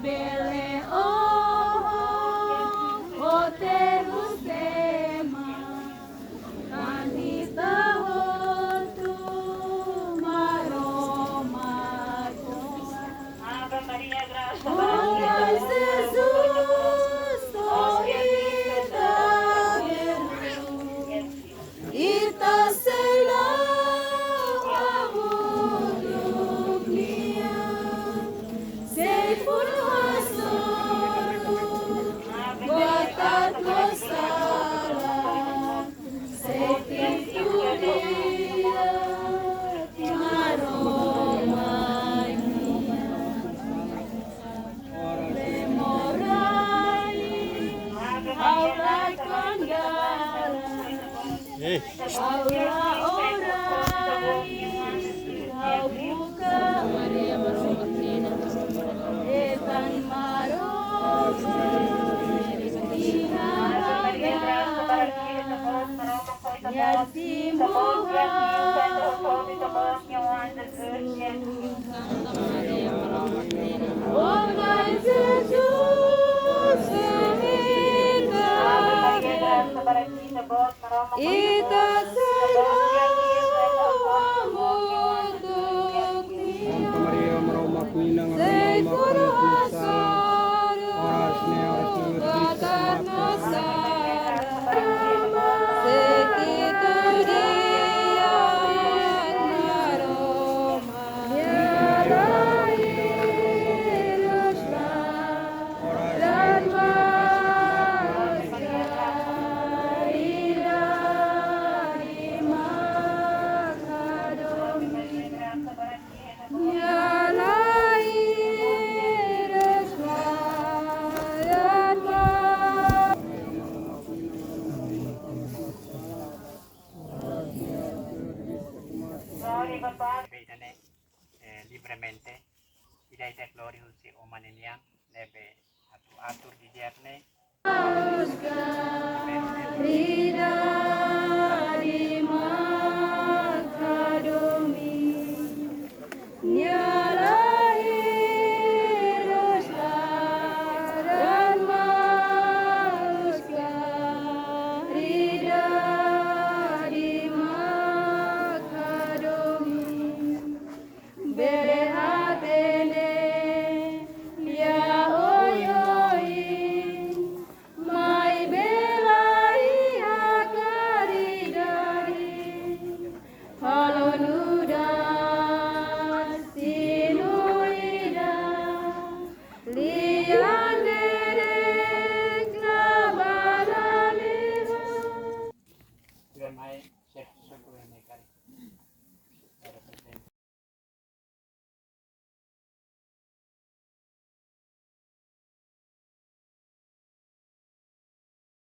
Bele oh o Terusema kanita hotu maromato Ave Maria, graça, oh Jesus oh ita ita sela amuduk nia sei por Batat Losara, Setituria, Maromai, Memorai, Aurai Kondara, Aura Orai, Aubuka, Maria Maromatina, Evan Maromai, Ita Santa Maria, Maroma Queen, Maroma Oras Vedane libremente idai te glorius si omanenian nebe atur di dierne Rida di